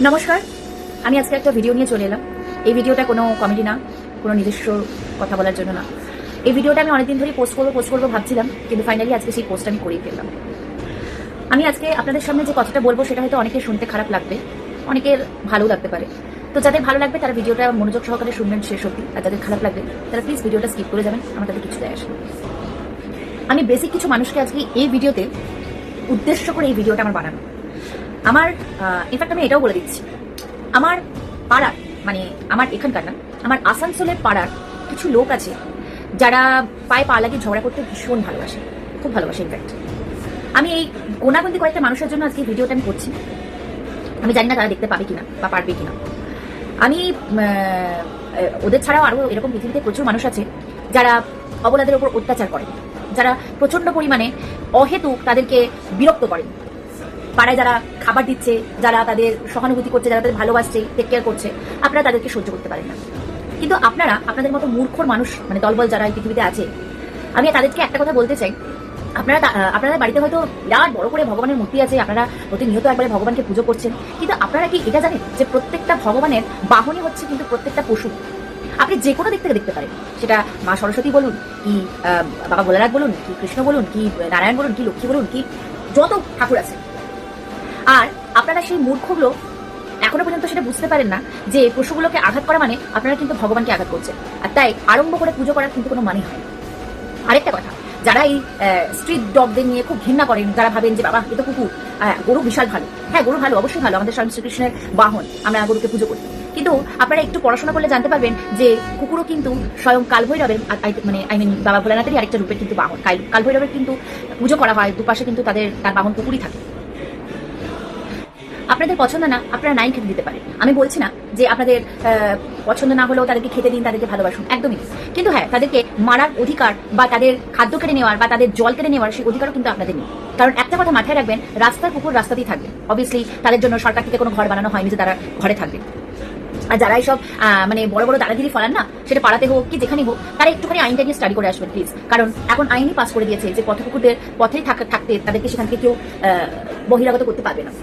নমস্কার, আমি আজকে একটা ভিডিও নিয়ে চলে এলাম। এই ভিডিওটা কোনো কমেডি না, কোনো নিজস্ব কথা বলার জন্য না। এই ভিডিওটা আমি অনেকদিন ধরে পোস্ট করবো ভাবছিলাম, কিন্তু ফাইনালি আজকে সেই পোস্ট আমি করেই ফেললাম। আমি আজকে আপনাদের সামনে যে কথাটা বলবো সেটা হয়তো অনেকের শুনতে খারাপ লাগবে, অনেকের ভালো লাগতে পারে। তো যাদের ভালো লাগবে তারা ভিডিওটা মনোযোগ সহকারে শুনবেন শেষ অবধি, আর যাদের খারাপ লাগবে তারা প্লিজ ভিডিওটা স্কিপ করে যাবেন, আমার তাদের কিছু দেয় আসে না। আমি বেসিক কিছু মানুষকে আজকে এই ভিডিওতে উদ্দেশ্য করে এই ভিডিওটা আমার বানানো। আমার ইনফ্যাক্ট আমি এটাও বলে দিচ্ছি, আমার পাড়ার মানে আমার এখানকার না, আমার আসানসোলের পাড়ার কিছু লোক আছে যারা পায়ে পা লাগিয়ে ঝগড়া করতে ভীষণ ভালোবাসে, খুব ভালোবাসে। ইনফ্যাক্ট আমি এই গোনাগুন্দি কয়েকটা মানুষের জন্য আজকে ভিডিওটা আমি করছি। আমি জানি না তারা দেখতে পাবে কিনা বা পারবে কিনা। আমি ওদের ছাড়াও আরো এরকম পৃথিবীতে প্রচুর মানুষ আছে যারা অবলাদের ওপর অত্যাচার করে, যারা প্রচন্ড পরিমাণে অহেতুক তাদেরকে বিরক্ত করেন। পাড়ায় যারা খাবার দিচ্ছে, যারা তাদের সহানুভূতি করছে, যারা তাদের ভালোবাসছে, টেক কেয়ার করছে, আপনারা তাদেরকে সহ্য করতে পারেন না। কিন্তু আপনারা আপনাদের মতো মূর্খর মানুষ মানে দলবল যারা এই পৃথিবীতে আছে, আমি তাদেরকে একটা কথা বলতে চাই। আপনাদের বাড়িতে হয়তো বিরাট বড় করে ভগবানের মূর্তি আছে, আপনারা প্রতিনিয়ত একবারে ভগবানকে পুজো করছেন, কিন্তু আপনারা কি এটা জানেন যে প্রত্যেকটা ভগবানের বাহনই হচ্ছে কিন্তু প্রত্যেকটা পশু। আপনি যে কোনো দিক থেকে দেখতে পারেন, সেটা মা সরস্বতী বলুন, কি বাবা ভোলানাথ বলুন, কি কৃষ্ণ বলুন, কি নারায়ণ বলুন, কি লক্ষ্মী বলুন, কি যত ঠাকুর আছে। আর আপনারা সেই মূর্খগুলো এখনো পর্যন্ত সেটা বুঝতে পারেন না যে পশুগুলোকে আঘাত করা মানে আপনারা কিন্তু ভগবানকে আঘাত করছেন, আর তাই আরম্ভ করে পুজো করার কিন্তু কোনো মানে হয় না। আরেকটা কথা, যারা এই স্ট্রিট ডগদের নিয়ে খুব ঘৃণা করেন, যারা ভাবেন যে বাবা এ তো কুকুর, গরু বিশাল ভালো, হ্যাঁ গরু ভালো, অবশ্যই ভালো, আমাদের স্বামী শ্রীকৃষ্ণের বাহন, আমরা গরুকে পুজো করি। কিন্তু আপনারা একটু পড়াশোনা করলে জানতে পারবেন যে কুকুরও কিন্তু স্বয়ং কালভৈরবের মানে বাবা ভোলানাথেরই আরেকটা রূপের কিন্তু বাহন। কালভৈরবের কিন্তু পুজো করা হয়, দুপাশে কিন্তু তার বাহন কুকুরই থাকে। আপনাদের পছন্দ না, আপনারা নাই খেতে দিতে পারেন। আমি বলছি না যে আপনাদের পছন্দ না হলেও তাদেরকে খেতে দিন, তাদেরকে ভালোবাসুন, একদমই। কিন্তু হ্যাঁ, তাদেরকে মারার অধিকার বা তাদের খাদ্য কেড়ে নেওয়ার বা তাদের জল কেড়ে নেওয়ার সেই অধিকারও কিন্তু আপনাদের নেই। কারণ একটা কথা মাথায় রাখবেন, রাস্তার কুকুর রাস্তাতেই থাকবে। অবভিয়াসলি তাদের জন্য সরকার থেকে কোনো ঘর বানানো হয়নি যে তারা ঘরে থাকবে। আর যারা এইসব মানে বড় বড় দাদাগিরি ফলান না, সেটা পাড়াতে হোক কি যেখানে হোক, তারা একটুখানি আইনটা নিয়ে স্টাডি করে আসবেন প্লিজ। কারণ এখন আইনই পাস করে দিয়েছে যে পথকুকুরদের পথেই থাকতে তাদেরকে সেখান থেকে কেউ বহিরাগত করতে পারবে না।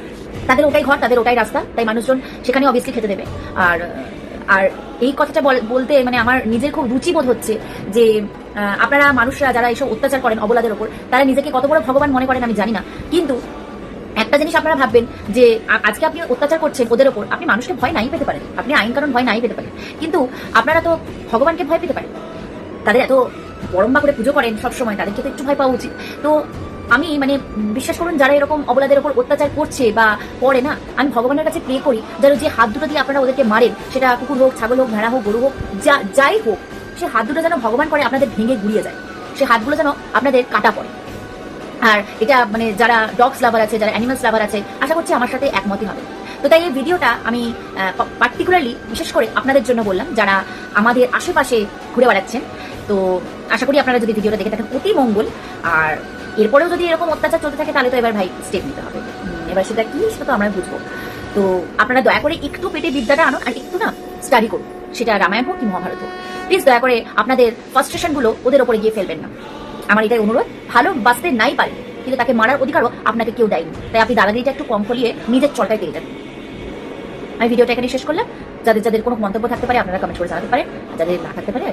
তাদের ওটাই ঘর, তাদের ওটাই রাস্তা, তাই মানুষজন সেখানে অবভিয়াসলি খেতে দেবে। আর আর এই কথাটা বলতে মানে আমার নিজের খুব রুচিবোধ হচ্ছে যে আপনারা মানুষরা যারা এইসব অত্যাচার করেন অবলাদের ওপর, তারা নিজেকে কত বড় ভগবান মনে করেন আমি জানি না। কিন্তু একটা জিনিস আপনারা ভাববেন যে আজকে আপনি অত্যাচার করছেন ওদের ওপর, আপনি মানুষকে ভয় নাই পেতে পারেন, আপনি আইন কারণ ভয় নাই পেতে পারেন, কিন্তু আপনারা তো ভগবানকে ভয় পেতে পারেন। তাদের এত বড়ম্বা করে পুজো করেন সবসময়, তাদেরকে তো একটু ভয় পাওয়া উচিত। তো আমি মানে বিশ্বাস করুন, যারা এরকম অবলাদের ওপর অত্যাচার করছে বা করে না, আমি ভগবানের কাছে প্রে করি যেন যে হাত দুটো দিয়ে আপনারা ওদেরকে মারেন, সেটা কুকুর হোক, ছাগল হোক, ভেড়া হোক, গরু হোক, যাই হোক, সে হাত দুটো যেন ভগবান করে আপনাদের ভেঙে গুড়িয়ে যায়, সে হাতগুলো যেন আপনাদের কাটা পড়ে। আর এটা মানে যারা ডগস লাভার আছে, যারা অ্যানিমালস লাভার আছে, আশা করছি আমার সাথে একমতই হবে। তো তাই এই ভিডিওটা আমি পার্টিকুলারলি বিশেষ করে আপনাদের জন্য বললাম, যারা আমাদের আশেপাশে ঘুরে বেড়াচ্ছেন। তো আশা করি আপনারা যদি ভিডিওটা দেখে থাকেন অতি মঙ্গল। আর এরপরেও যদি এরকম অত্যাচার চলতে থাকে তাহলে তো এবার ভাই স্টেপ নিতে হবে। এবার সেটা কি সেটা তো আমরা বুঝবো। তো আপনারা দয়া করে একটু পেটে বিদ্যাটা আনুন, আর একটু না স্টাডি করুন, সেটা রামায়ণ হোক কি মহাভারত হোক। প্লিজ দয়া করে আপনাদের ফার্স্ট্রেশনগুলো ওদের ওপরে গিয়ে ফেলবেন না, আমার এটাই অনুরোধ। ভালোবাসতে নাই পারে, কিন্তু তাকে মারার অধিকারও আপনাকে কেউ দেয়নি, তাই আপনি দাদাগিরিটা একটু কম ফলিয়ে নিজের চলটায় পেয়ে যাবেন। আমি ভিডিওটা এখানে শেষ করলাম। যাদের কোনো মন্তব্য থাকতে পারে আপনারা কমেন্ট করে জানাতে পারেন, আর যাদের না থাকতে পারে